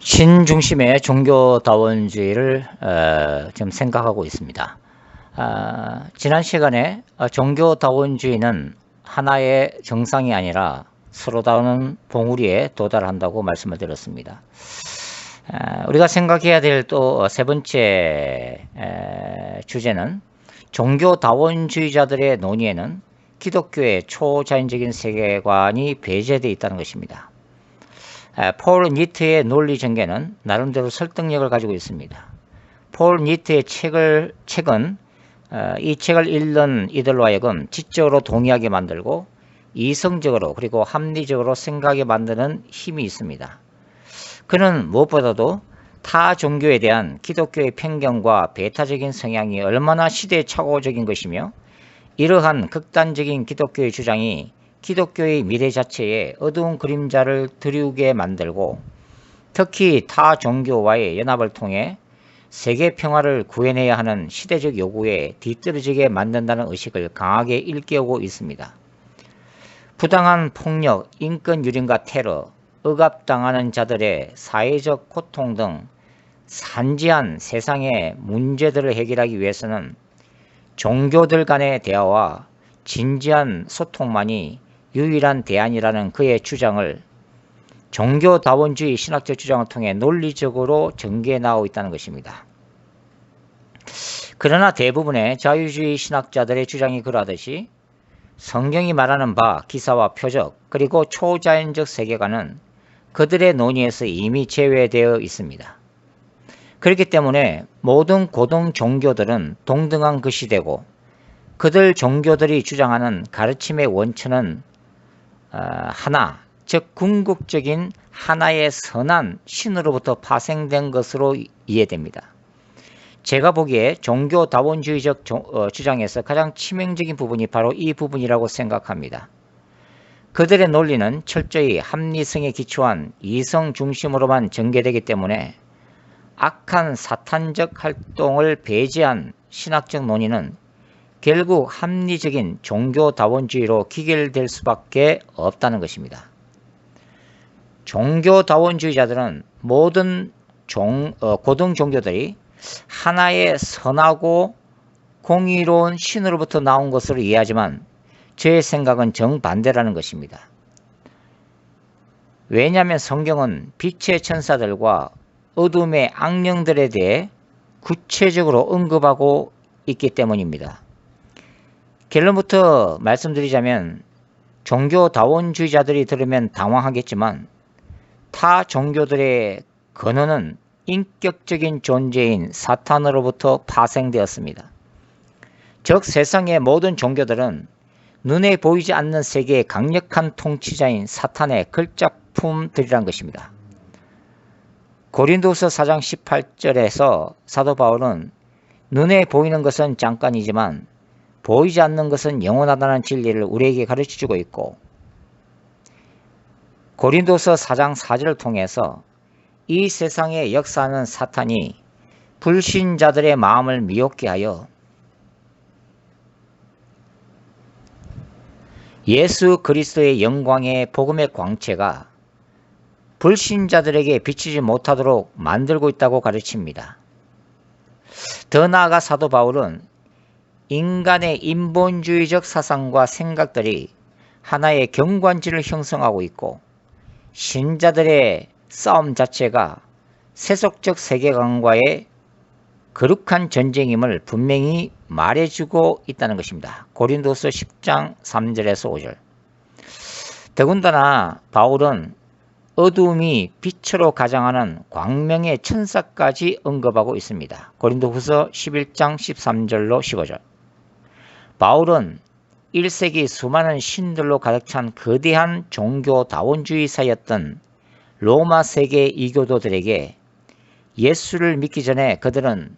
신중심의 종교다원주의를 좀 생각하고 있습니다. 지난 시간에 종교다원주의는 하나의 정상이 아니라 서로 다른 봉우리에 도달한다고 말씀을 드렸습니다. 우리가 생각해야 될 또 세 번째 주제는 종교다원주의자들의 논의에는 기독교의 초자연적인 세계관이 배제되어 있다는 것입니다. 폴 니트의 논리 전개는 나름대로 설득력을 가지고 있습니다. 폴 니트의 책은 이 책을 읽는 이들로 하여금 지적으로 동의하게 만들고 이성적으로 그리고 합리적으로 생각하게 만드는 힘이 있습니다. 그는 무엇보다도 타 종교에 대한 기독교의 편견과 배타적인 성향이 얼마나 시대착오적인 것이며 이러한 극단적인 기독교의 주장이 기독교의 미래 자체에 어두운 그림자를 드리우게 만들고 특히 타 종교와의 연합을 통해 세계 평화를 구해내야 하는 시대적 요구에 뒤떨어지게 만든다는 의식을 강하게 일깨우고 있습니다. 부당한 폭력, 인권 유린과 테러, 억압당하는 자들의 사회적 고통 등 산지한 세상의 문제들을 해결하기 위해서는 종교들 간의 대화와 진지한 소통만이 유일한 대안이라는 그의 주장을 종교다원주의 신학적 주장을 통해 논리적으로 전개해 나오고 있다는 것입니다. 그러나 대부분의 자유주의 신학자들의 주장이 그러하듯이 성경이 말하는 바 기사와 표적 그리고 초자연적 세계관은 그들의 논의에서 이미 제외되어 있습니다. 그렇기 때문에 모든 고등 종교들은 동등한 것이 되고 그들 종교들이 주장하는 가르침의 원천은 하나, 즉 궁극적인 하나의 선한 신으로부터 파생된 것으로 이해됩니다. 제가 보기에 종교다원주의적 주장에서 가장 치명적인 부분이 바로 이 부분이라고 생각합니다. 그들의 논리는 철저히 합리성에 기초한 이성 중심으로만 전개되기 때문에 악한 사탄적 활동을 배제한 신학적 논의는 결국 합리적인 종교다원주의로 기결될 수밖에 없다는 것입니다. 종교다원주의자들은 모든 고등 종교들이 하나의 선하고 공의로운 신으로부터 나온 것으로 이해하지만 저의 생각은 정반대라는 것입니다. 왜냐하면 성경은 빛의 천사들과 어둠의 악령들에 대해 구체적으로 언급하고 있기 때문입니다. 결론부터 말씀드리자면 종교다원주의자들이 들으면 당황하겠지만 타 종교들의 근원은 인격적인 존재인 사탄으로부터 파생되었습니다. 즉 세상의 모든 종교들은 눈에 보이지 않는 세계의 강력한 통치자인 사탄의 걸작품들이란 것입니다. 고린도서 4장 18절에서 사도 바울은 눈에 보이는 것은 잠깐이지만 보이지 않는 것은 영원하다는 진리를 우리에게 가르쳐주고 있고 고린도서 4장 4절을 통해서 이 세상에 역사하는 사탄이 불신자들의 마음을 미혹게 하여 예수 그리스도의 영광의 복음의 광채가 불신자들에게 비치지 못하도록 만들고 있다고 가르칩니다. 더 나아가 사도 바울은 인간의 인본주의적 사상과 생각들이 하나의 경관지를 형성하고 있고 신자들의 싸움 자체가 세속적 세계관과의 거룩한 전쟁임을 분명히 말해주고 있다는 것입니다. 고린도서 10장 3절에서 5절. 더군다나 바울은 어두움이 빛으로 가장하는 광명의 천사까지 언급하고 있습니다. 고린도후서 11장 13절로 15절. 바울은 1세기 수많은 신들로 가득 찬 거대한 종교다원주의사였던 로마 세계 이교도들에게 예수를 믿기 전에 그들은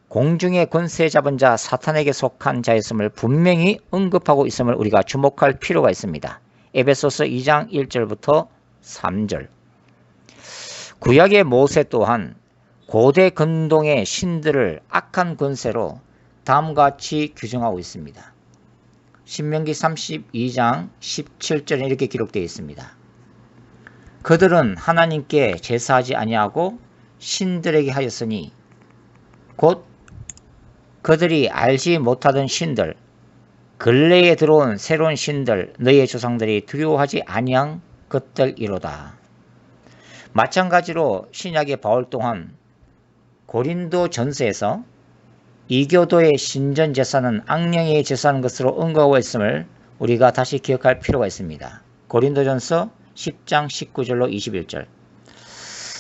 공중의 권세 잡은 자 사탄에게 속한 자였음을 분명히 언급하고 있음을 우리가 주목할 필요가 있습니다. 에베소서 2장 1절부터 3절. 구약의 모세 또한 고대 근동의 신들을 악한 권세로 다음과 같이 규정하고 있습니다. 신명기 32장 17절에 이렇게 기록되어 있습니다. 그들은 하나님께 제사하지 아니하고 신들에게 하였으니 곧 그들이 알지 못하던 신들, 근래에 들어온 새로운 신들, 너희의 조상들이 두려워하지 아니한 것들이로다. 마찬가지로 신약의 바울 또한 고린도 전서에서 이교도의 신전 제사는 악령의 제사하는 것으로 언급하고 있음을 우리가 다시 기억할 필요가 있습니다. 고린도전서 10장 19절로 21절.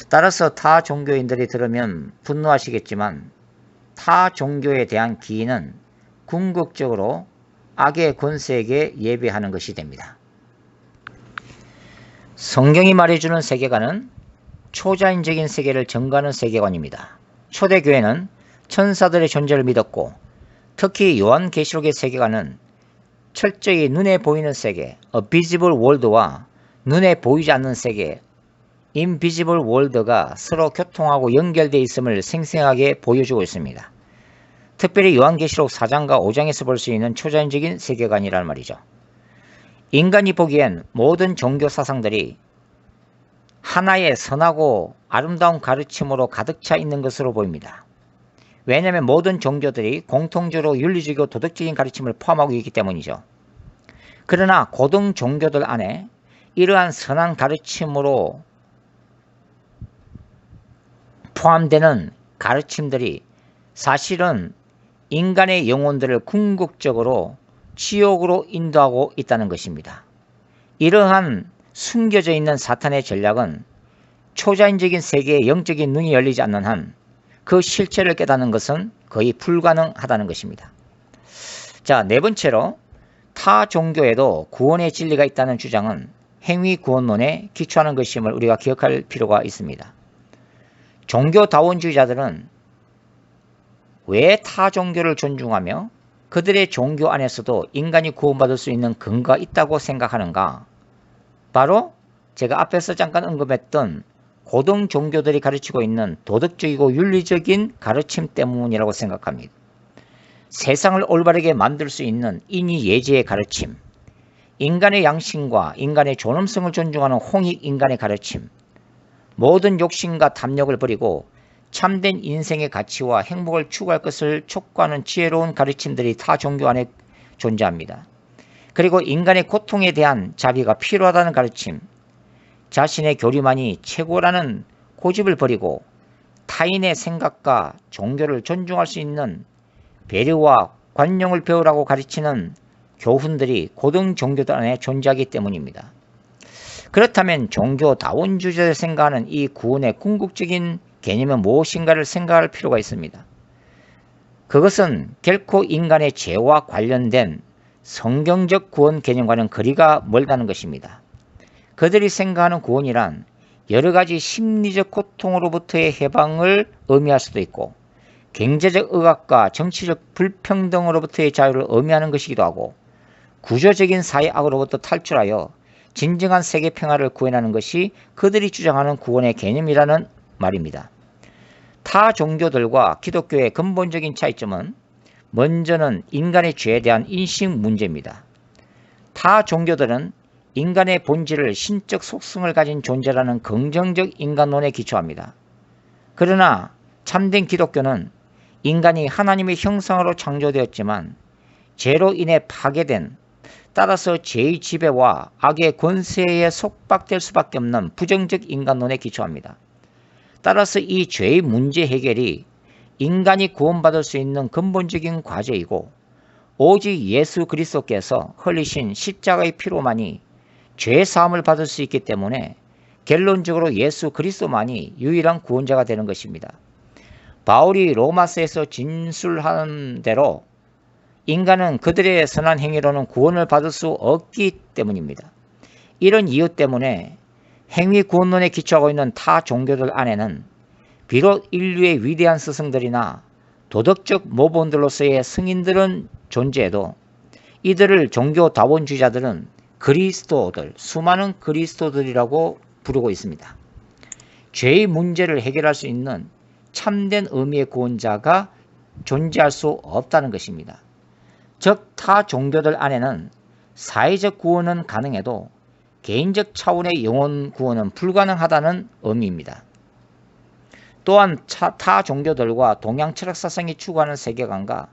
따라서 타 종교인들이 들으면 분노하시겠지만 타 종교에 대한 기인은 궁극적으로 악의 권세에게 예배하는 것이 됩니다. 성경이 말해주는 세계관은 초자연적인 세계를 전가하는 세계관입니다. 초대교회는 천사들의 존재를 믿었고 특히 요한계시록의 세계관은 철저히 눈에 보이는 세계, visible world와 눈에 보이지 않는 세계, invisible world가 서로 교통하고 연결되어 있음을 생생하게 보여주고 있습니다. 특별히 요한계시록 4장과 5장에서 볼 수 있는 초자연적인 세계관이란 말이죠. 인간이 보기엔 모든 종교 사상들이 하나의 선하고 아름다운 가르침으로 가득 차 있는 것으로 보입니다. 왜냐하면 모든 종교들이 공통적으로 윤리적이고 도덕적인 가르침을 포함하고 있기 때문이죠. 그러나 고등 종교들 안에 이러한 선한 가르침으로 포함되는 가르침들이 사실은 인간의 영혼들을 궁극적으로 지옥으로 인도하고 있다는 것입니다. 이러한 숨겨져 있는 사탄의 전략은 초자연적인 세계의 영적인 눈이 열리지 않는 한 그 실체를 깨닫는 것은 거의 불가능하다는 것입니다. 자, 네 번째로 타 종교에도 구원의 진리가 있다는 주장은 행위 구원론에 기초하는 것임을 우리가 기억할 필요가 있습니다. 종교다원주의자들은 왜 타 종교를 존중하며 그들의 종교 안에서도 인간이 구원받을 수 있는 근거가 있다고 생각하는가? 바로 제가 앞에서 잠깐 언급했던 고등 종교들이 가르치고 있는 도덕적이고 윤리적인 가르침 때문이라고 생각합니다. 세상을 올바르게 만들 수 있는 인의예제의 가르침, 인간의 양심과 인간의 존엄성을 존중하는 홍익인간의 가르침, 모든 욕심과 탐욕을 버리고 참된 인생의 가치와 행복을 추구할 것을 촉구하는 지혜로운 가르침들이 타 종교 안에 존재합니다. 그리고 인간의 고통에 대한 자비가 필요하다는 가르침, 자신의 교리만이 최고라는 고집을 버리고 타인의 생각과 종교를 존중할 수 있는 배려와 관용을 배우라고 가르치는 교훈들이 고등 종교들 안에 존재하기 때문입니다. 그렇다면 종교다원주의자들 생각하는 이 구원의 궁극적인 개념은 무엇인가를 생각할 필요가 있습니다. 그것은 결코 인간의 죄와 관련된 성경적 구원 개념과는 거리가 멀다는 것입니다. 그들이 생각하는 구원이란 여러 가지 심리적 고통으로부터의 해방을 의미할 수도 있고 경제적 억압과 정치적 불평등으로부터의 자유를 의미하는 것이기도 하고 구조적인 사회 악으로부터 탈출하여 진정한 세계 평화를 구현하는 것이 그들이 주장하는 구원의 개념이라는 말입니다. 타 종교들과 기독교의 근본적인 차이점은 먼저는 인간의 죄에 대한 인식 문제입니다. 타 종교들은 인간의 본질을 신적 속성을 가진 존재라는 긍정적 인간론에 기초합니다. 그러나 참된 기독교는 인간이 하나님의 형상으로 창조되었지만 죄로 인해 파괴된, 따라서 죄의 지배와 악의 권세에 속박될 수밖에 없는 부정적 인간론에 기초합니다. 따라서 이 죄의 문제 해결이 인간이 구원받을 수 있는 근본적인 과제이고 오직 예수 그리스도께서 흘리신 십자가의 피로만이 죄 사함을 받을 수 있기 때문에 결론적으로 예수 그리스도만이 유일한 구원자가 되는 것입니다. 바울이 로마서에서 진술한 대로 인간은 그들의 선한 행위로는 구원을 받을 수 없기 때문입니다. 이런 이유 때문에 행위 구원론에 기초하고 있는 타 종교들 안에는 비록 인류의 위대한 스승들이나 도덕적 모범들로서의 승인들은 존재해도 이들을 종교다원주의자들은 그리스도들, 수많은 그리스도들이라고 부르고 있습니다. 죄의 문제를 해결할 수 있는 참된 의미의 구원자가 존재할 수 없다는 것입니다. 즉, 타 종교들 안에는 사회적 구원은 가능해도 개인적 차원의 영혼 구원은 불가능하다는 의미입니다. 또한 타 종교들과 동양 철학 사상이 추구하는 세계관과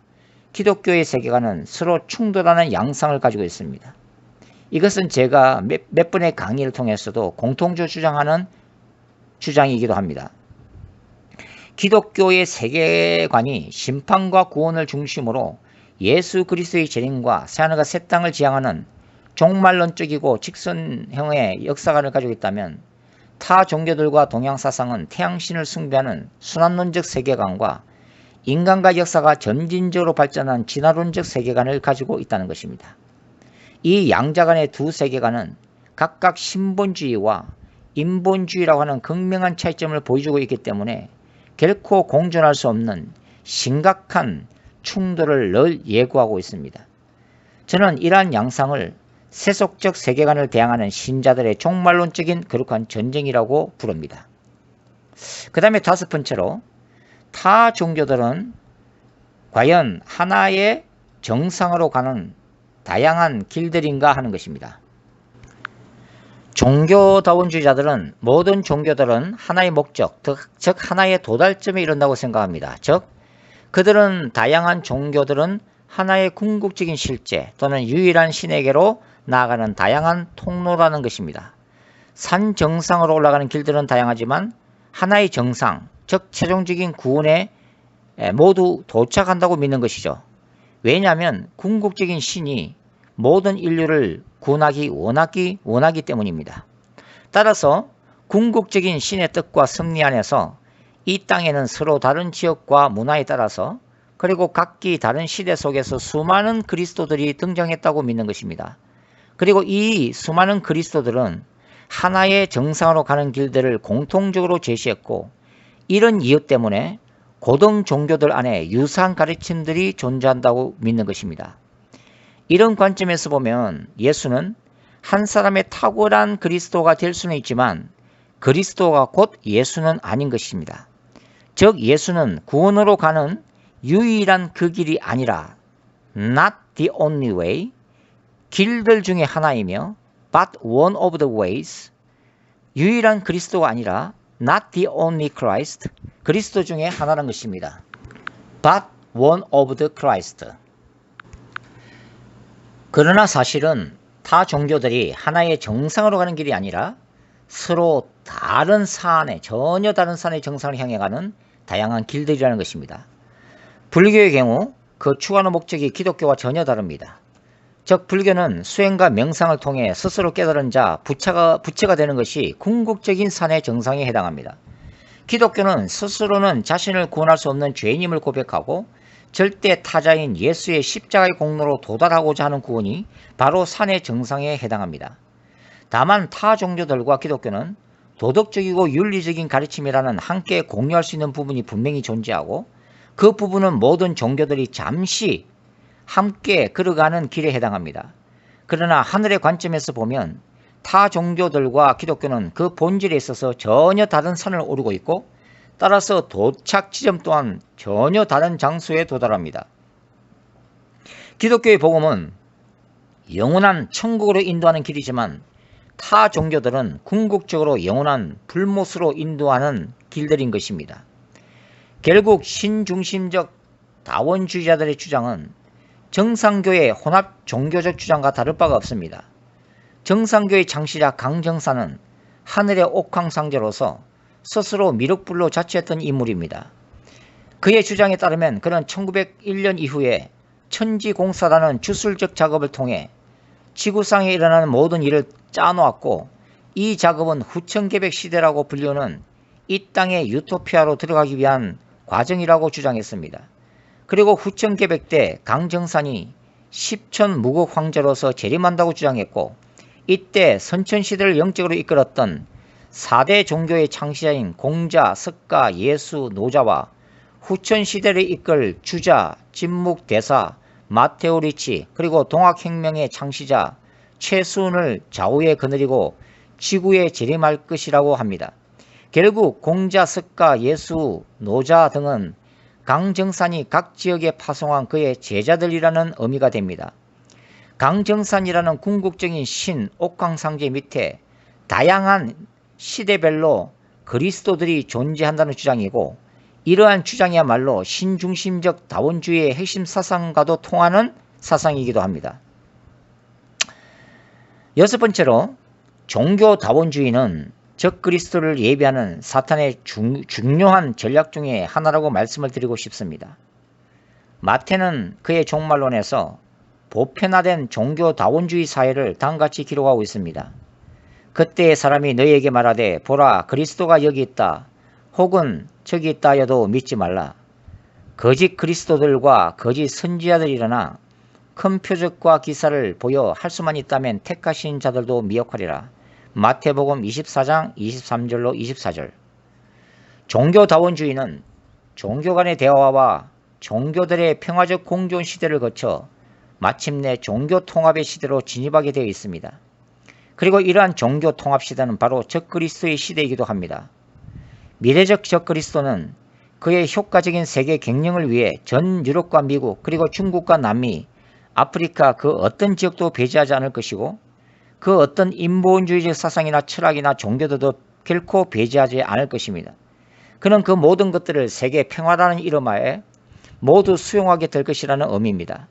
기독교의 세계관은 서로 충돌하는 양상을 가지고 있습니다. 이것은 제가 몇 번의 강의를 통해서도 공통적으로 주장하는 주장이기도 합니다. 기독교의 세계관이 심판과 구원을 중심으로 예수 그리스도의 재림과 새하늘과 새 땅을 지향하는 종말론적이고 직선형의 역사관을 가지고 있다면, 타 종교들과 동양 사상은 태양신을 숭배하는 순환론적 세계관과 인간과 역사가 점진적으로 발전한 진화론적 세계관을 가지고 있다는 것입니다. 이 양자 간의 두 세계관은 각각 신본주의와 인본주의라고 하는 극명한 차이점을 보여주고 있기 때문에 결코 공존할 수 없는 심각한 충돌을 늘 예고하고 있습니다. 저는 이러한 양상을 세속적 세계관을 대항하는 신자들의 종말론적인 거룩한 전쟁이라고 부릅니다. 그 다음에 다섯 번째로, 타 종교들은 과연 하나의 정상으로 가는 다양한 길들인가 하는 것입니다. 종교다원주의자들은 모든 종교들은 하나의 목적, 즉 하나의 도달점에 이른다고 생각합니다. 즉 그들은 다양한 종교들은 하나의 궁극적인 실제 또는 유일한 신에게로 나아가는 다양한 통로라는 것입니다. 산 정상으로 올라가는 길들은 다양하지만 하나의 정상, 즉 최종적인 구원에 모두 도착한다고 믿는 것이죠. 왜냐하면 궁극적인 신이 모든 인류를 구원하기 원하기 때문입니다. 따라서 궁극적인 신의 뜻과 섭리 안에서 이 땅에는 서로 다른 지역과 문화에 따라서, 그리고 각기 다른 시대 속에서 수많은 그리스도들이 등장했다고 믿는 것입니다. 그리고 이 수많은 그리스도들은 하나의 정상으로 가는 길들을 공통적으로 제시했고, 이런 이유 때문에 고등 종교들 안에 유사한 가르침들이 존재한다고 믿는 것입니다. 이런 관점에서 보면 예수는 한 사람의 탁월한 그리스도가 될 수는 있지만 그리스도가 곧 예수는 아닌 것입니다. 즉 예수는 구원으로 가는 유일한 그 길이 아니라 not the only way, 길들 중에 하나이며 but one of the ways, 유일한 그리스도가 아니라 not the only Christ, 그리스도 중에 하나라는 것입니다. but one of the Christ. 그러나 사실은 타 종교들이 하나의 정상으로 가는 길이 아니라 서로 다른 산에, 전혀 다른 산의 정상을 향해 가는 다양한 길들이라는 것입니다. 불교의 경우 그 추구하는 목적이 기독교와 전혀 다릅니다. 즉 불교는 수행과 명상을 통해 스스로 깨달은 자, 부처가 되는 것이 궁극적인 산의 정상에 해당합니다. 기독교는 스스로는 자신을 구원할 수 없는 죄인임을 고백하고 절대 타자인 예수의 십자가의 공로로 도달하고자 하는 구원이 바로 산의 정상에 해당합니다. 다만 타 종교들과 기독교는 도덕적이고 윤리적인 가르침이라는 함께 공유할 수 있는 부분이 분명히 존재하고, 그 부분은 모든 종교들이 잠시 함께 걸어가는 길에 해당합니다. 그러나 하늘의 관점에서 보면 타 종교들과 기독교는 그 본질에 있어서 전혀 다른 산을 오르고 있고, 따라서 도착 지점 또한 전혀 다른 장소에 도달합니다. 기독교의 복음은 영원한 천국으로 인도하는 길이지만 타 종교들은 궁극적으로 영원한 불못으로 인도하는 길들인 것입니다. 결국 신중심적 다원주의자들의 주장은 정상교의 혼합 종교적 주장과 다를 바가 없습니다. 정상교의 창시자 강정사는 하늘의 옥황상제로서 스스로 미륵불로 자처했던 인물입니다. 그의 주장에 따르면 그는 1901년 이후에 천지공사라는 주술적 작업을 통해 지구상에 일어나는 모든 일을 짜놓았고, 이 작업은 후천계백 시대라고 불리는 이 땅의 유토피아로 들어가기 위한 과정이라고 주장했습니다. 그리고 후천계백 때 강정산이 십천무국 황제로서 재림한다고 주장했고, 이때 선천시대를 영적으로 이끌었던 4대 종교의 창시자인 공자, 석가, 예수, 노자와 후천시대를 이끌 주자, 진묵, 대사, 마테오 리치, 그리고 동학혁명의 창시자 최순을 좌우에 거느리고 지구에 재림할 것이라고 합니다. 결국 공자, 석가, 예수, 노자 등은 강정산이 각 지역에 파송한 그의 제자들이라는 의미가 됩니다. 강정산이라는 궁극적인 신 옥황상제 밑에 다양한 시대별로 그리스도들이 존재한다는 주장이고, 이러한 주장이야말로 신중심적 다원주의의 핵심 사상과도 통하는 사상이기도 합니다. 여섯 번째로, 종교 다원주의는 적그리스도를 예비하는 사탄의 중요한 전략 중에 하나라고 말씀을 드리고 싶습니다. 마태는 그의 종말론에서 보편화된 종교 다원주의 사회를 다음같이 기록하고 있습니다. 그때의 사람이 너희에게 말하되 보라 그리스도가 여기 있다 혹은 저기 있다 하여도 믿지 말라. 거짓 그리스도들과 거짓 선지자들이 일어나 큰 표적과 기사를 보여 할 수만 있다면 택하신 자들도 미혹하리라. 마태복음 24장 23절로 24절. 종교다원주의는 종교 간의 대화와 종교들의 평화적 공존 시대를 거쳐 마침내 종교통합의 시대로 진입하게 되어 있습니다. 그리고 이러한 종교통합 시대는 바로 적그리스도의 시대이기도 합니다. 미래적 적그리스도는 그의 효과적인 세계 경영을 위해 전 유럽과 미국 그리고 중국과 남미, 아프리카 그 어떤 지역도 배제하지 않을 것이고, 그 어떤 인본주의적 사상이나 철학이나 종교도 결코 배제하지 않을 것입니다. 그는 그 모든 것들을 세계 평화라는 이름하에 모두 수용하게 될 것이라는 의미입니다.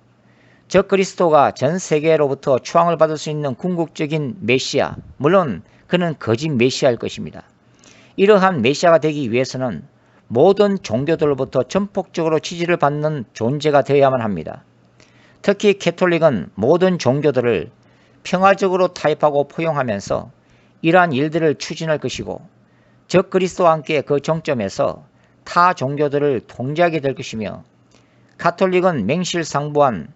적그리스도가 전 세계로부터 추앙을 받을 수 있는 궁극적인 메시아, 물론 그는 거짓 메시아일 것입니다. 이러한 메시아가 되기 위해서는 모든 종교들로부터 전폭적으로 지지를 받는 존재가 되어야만 합니다. 특히 캐톨릭은 모든 종교들을 평화적으로 타협하고 포용하면서 이러한 일들을 추진할 것이고, 적그리스도와 함께 그 정점에서 타 종교들을 통제하게 될 것이며, 가톨릭은 맹실상부한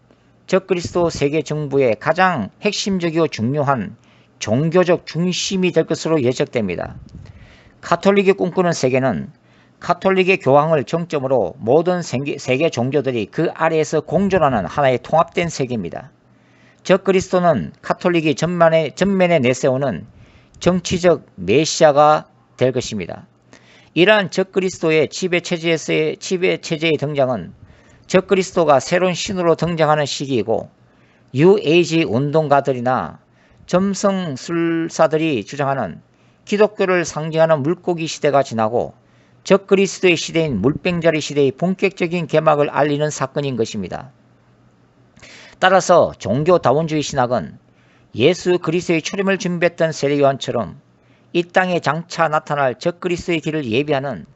적그리스도 세계 정부의 가장 핵심적이고 중요한 종교적 중심이 될 것으로 예측됩니다. 가톨릭이 꿈꾸는 세계는 가톨릭의 교황을 정점으로 모든 세계 종교들이 그 아래에서 공존하는 하나의 통합된 세계입니다. 적그리스도는 가톨릭이 전면에 내세우는 정치적 메시아가 될 것입니다. 이러한 적그리스도의 지배체제의 등장은 적그리스도가 새로운 신으로 등장하는 시기이고, 뉴에이지 운동가들이나 점성술사들이 주장하는 기독교를 상징하는 물고기 시대가 지나고 적그리스도의 시대인 물병자리 시대의 본격적인 개막을 알리는 사건인 것입니다. 따라서 종교다원주의 신학은 예수 그리스도의 출임을 준비했던 세례 요한처럼 이 땅에 장차 나타날 적그리스도의 길을 예비하는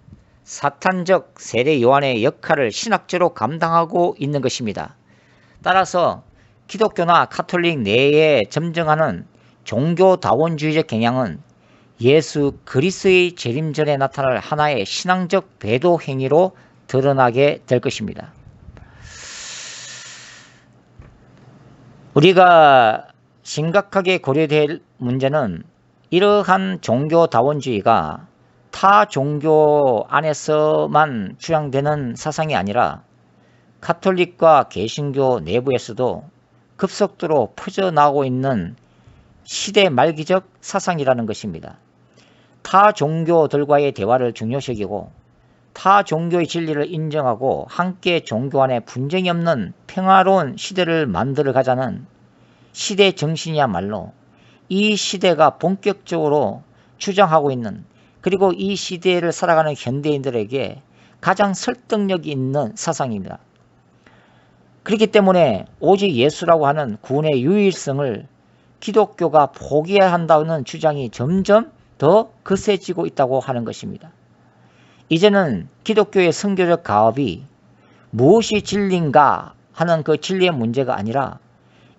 사탄적 세례 요한의 역할을 신학적으로 감당하고 있는 것입니다. 따라서 기독교나 가톨릭 내에 점증하는 종교다원주의적 경향은 예수 그리스도의 재림 전에 나타날 하나의 신앙적 배도 행위로 드러나게 될 것입니다. 우리가 심각하게 고려될 문제는 이러한 종교다원주의가 타 종교 안에서만 주장되는 사상이 아니라 가톨릭과 개신교 내부에서도 급속도로 퍼져나오고 있는 시대 말기적 사상이라는 것입니다. 타 종교들과의 대화를 중요시하고 타 종교의 진리를 인정하고 함께 종교 안에 분쟁이 없는 평화로운 시대를 만들어 가자는 시대 정신이야말로 이 시대가 본격적으로 주장하고 있는, 그리고 이 시대를 살아가는 현대인들에게 가장 설득력이 있는 사상입니다. 그렇기 때문에 오직 예수라고 하는 구원의 유일성을 기독교가 포기해야 한다는 주장이 점점 더 거세지고 있다고 하는 것입니다. 이제는 기독교의 선교적 가업이 무엇이 진리인가 하는 그 진리의 문제가 아니라,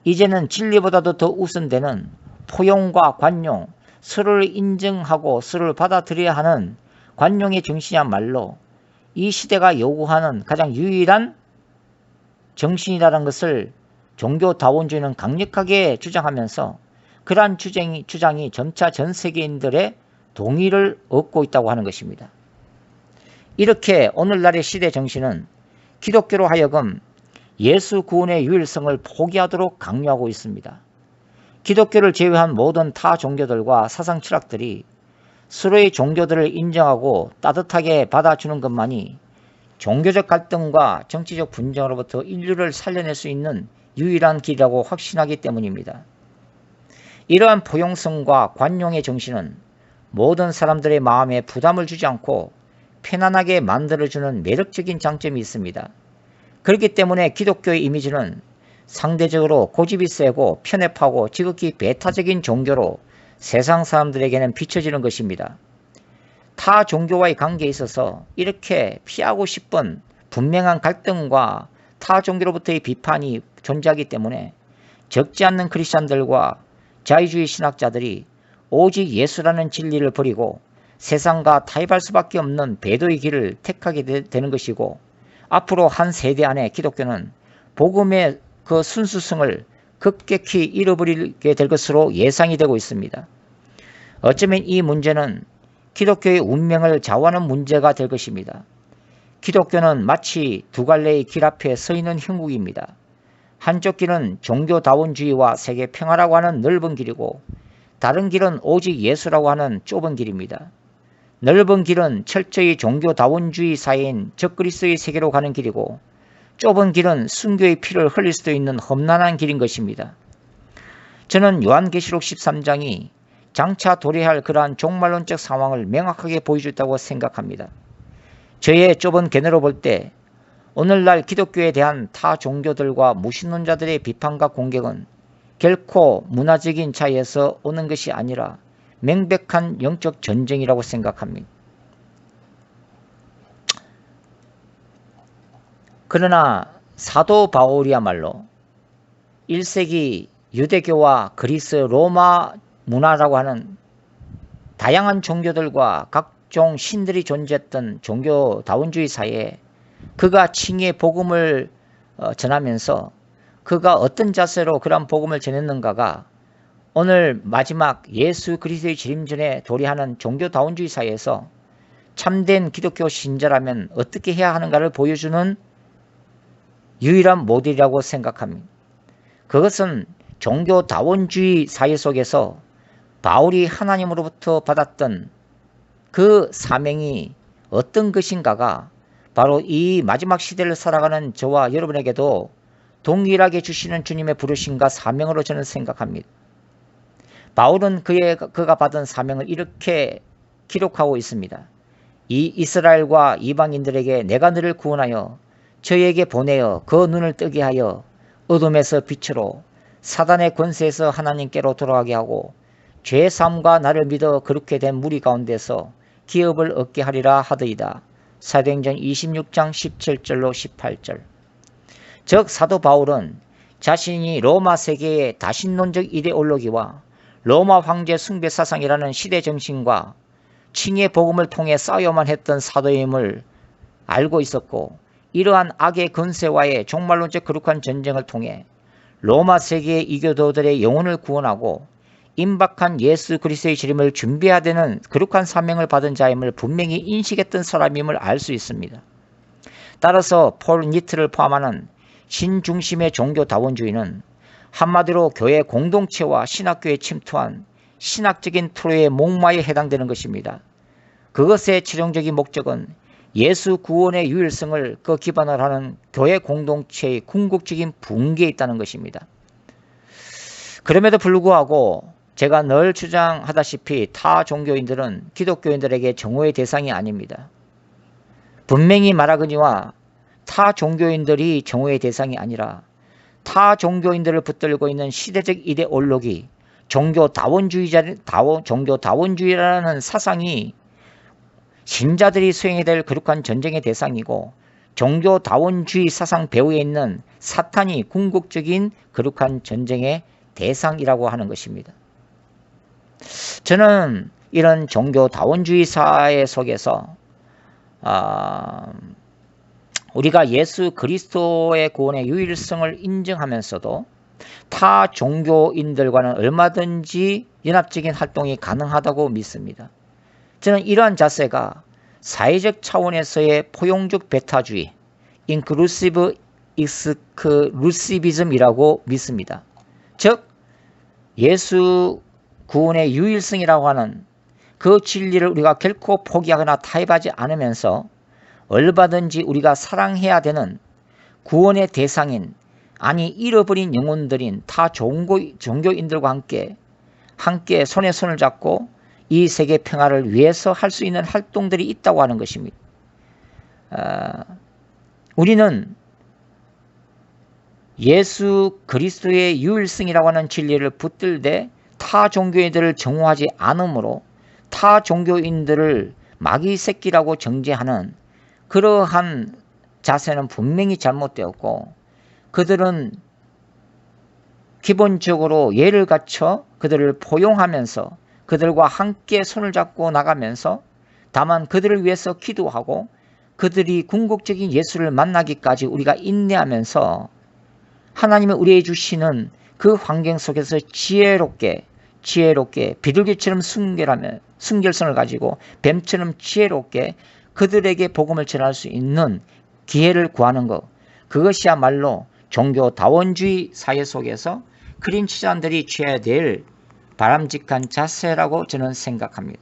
이제는 진리보다도 더 우선되는 포용과 관용, 서로를 인정하고 서로를 받아들여야 하는 관용의 정신이야말로 이 시대가 요구하는 가장 유일한 정신이라는 것을 종교다원주의는 강력하게 주장하면서 그러한 주장이 점차 전 세계인들의 동의를 얻고 있다고 하는 것입니다. 이렇게 오늘날의 시대 정신은 기독교로 하여금 예수 구원의 유일성을 포기하도록 강요하고 있습니다. 기독교를 제외한 모든 타 종교들과 사상 철학들이 서로의 종교들을 인정하고 따뜻하게 받아주는 것만이 종교적 갈등과 정치적 분쟁으로부터 인류를 살려낼 수 있는 유일한 길이라고 확신하기 때문입니다. 이러한 포용성과 관용의 정신은 모든 사람들의 마음에 부담을 주지 않고 편안하게 만들어주는 매력적인 장점이 있습니다. 그렇기 때문에 기독교의 이미지는 상대적으로 고집이 세고 편협하고 지극히 배타적인 종교로 세상 사람들에게는 비춰지는 것입니다. 타 종교와의 관계에 있어서 이렇게 피하고 싶은 분명한 갈등과 타 종교로부터의 비판이 존재하기 때문에 적지 않는 크리스찬들과 자유주의 신학자들이 오직 예수라는 진리를 버리고 세상과 타협할 수밖에 없는 배도의 길을 택하게 되는 것이고, 앞으로 한 세대 안에 기독교는 복음의 그 순수성을 급격히 잃어버리게 될 것으로 예상이 되고 있습니다. 어쩌면 이 문제는 기독교의 운명을 좌우하는 문제가 될 것입니다. 기독교는 마치 두 갈래의 길 앞에 서 있는 형국입니다. 한쪽 길은 종교다원주의와 세계 평화라고 하는 넓은 길이고, 다른 길은 오직 예수라고 하는 좁은 길입니다. 넓은 길은 철저히 종교다원주의 사회인 적그리스도의 세계로 가는 길이고, 좁은 길은 순교의 피를 흘릴 수도 있는 험난한 길인 것입니다. 저는 요한계시록 13장이 장차 도래할 그러한 종말론적 상황을 명확하게 보여줬다고 생각합니다. 저의 좁은 견해로 볼 때 오늘날 기독교에 대한 타 종교들과 무신론자들의 비판과 공격은 결코 문화적인 차이에서 오는 것이 아니라 명백한 영적 전쟁이라고 생각합니다. 그러나 사도 바울이야말로 1세기 유대교와 그리스 로마 문화라고 하는 다양한 종교들과 각종 신들이 존재했던 종교다원주의 사회에 그가 칭의의 복음을 전하면서 그가 어떤 자세로 그런 복음을 전했는가가 오늘 마지막 예수 그리스도의 재림 전에 도래하는 종교다원주의 사회에서 참된 기독교 신자라면 어떻게 해야 하는가를 보여주는 유일한 모델이라고 생각합니다. 그것은 종교다원주의 사회 속에서 바울이 하나님으로부터 받았던 그 사명이 어떤 것인가가 바로 이 마지막 시대를 살아가는 저와 여러분에게도 동일하게 주시는 주님의 부르심과 사명으로 저는 생각합니다. 바울은 그가 받은 사명을 이렇게 기록하고 있습니다. 이 이스라엘과 이방인들에게 내가 너를 구원하여 저에게 보내어 그 눈을 뜨게 하여 어둠에서 빛으로 사단의 권세에서 하나님께로 돌아가게 하고 죄사함과 나를 믿어 거룩게 된 무리 가운데서 기업을 얻게 하리라 하더이다. 사도행전 26장 17절로 18절. 즉 사도 바울은 자신이 로마 세계의 다신론적 이데올로기와 로마 황제 숭배 사상이라는 시대 정신과 칭의 복음을 통해 싸워야만 했던 사도임을 알고 있었고, 이러한 악의 권세와의 종말론적 거룩한 전쟁을 통해 로마 세계의 이교도들의 영혼을 구원하고 임박한 예수 그리스도의 재림을 준비해야 되는 거룩한 사명을 받은 자임을 분명히 인식했던 사람임을 알 수 있습니다. 따라서 폴 니트를 포함하는 신중심의 종교다원주의는 한마디로 교회 공동체와 신학교에 침투한 신학적인 프로의 목마에 해당되는 것입니다. 그것의 최종적인 목적은 예수 구원의 유일성을 그 기반으로 하는 교회 공동체의 궁극적인 붕괴에 있다는 것입니다. 그럼에도 불구하고 제가 늘 주장하다시피 타 종교인들은 기독교인들에게 정오의 대상이 아닙니다. 분명히 말하거니와 타 종교인들이 정오의 대상이 아니라 타 종교인들을 붙들고 있는 시대적 이데올로기, 종교다원주의라는 사상이 신자들이 수행해야 될 거룩한 전쟁의 대상이고, 종교다원주의 사상 배후에 있는 사탄이 궁극적인 거룩한 전쟁의 대상이라고 하는 것입니다. 저는 이런 종교다원주의 사회 속에서 우리가 예수 그리스도의 구원의 유일성을 인정하면서도 타 종교인들과는 얼마든지 연합적인 활동이 가능하다고 믿습니다. 저는 이러한 자세가 사회적 차원에서의 포용적 배타주의, 인클루시브 익스클루시비즘이라고 믿습니다. 즉 예수 구원의 유일성이라고 하는 그 진리를 우리가 결코 포기하거나 타협하지 않으면서 얼마든지 우리가 사랑해야 되는 구원의 대상인 아니 잃어버린 영혼들인 타 종교인들과 함께 손에 손을 잡고 이 세계 평화를 위해서 할 수 있는 활동들이 있다고 하는 것입니다. 우리는 예수 그리스도의 유일성이라고 하는 진리를 붙들되 타 종교인들을 정오하지 않으므로 타 종교인들을 마귀 새끼라고 정죄하는 그러한 자세는 분명히 잘못되었고, 그들은 기본적으로 예를 갖춰 그들을 포용하면서 그들과 함께 손을 잡고 나가면서 다만 그들을 위해서 기도하고 그들이 궁극적인 예수를 만나기까지 우리가 인내하면서 하나님의 우리에게 주시는 그 환경 속에서 지혜롭게 비둘기처럼 순결성을 가지고 뱀처럼 지혜롭게 그들에게 복음을 전할 수 있는 기회를 구하는 것, 그것이야말로 종교다원주의 사회 속에서 크리스찬들이 취해야 될 바람직한 자세라고 저는 생각합니다.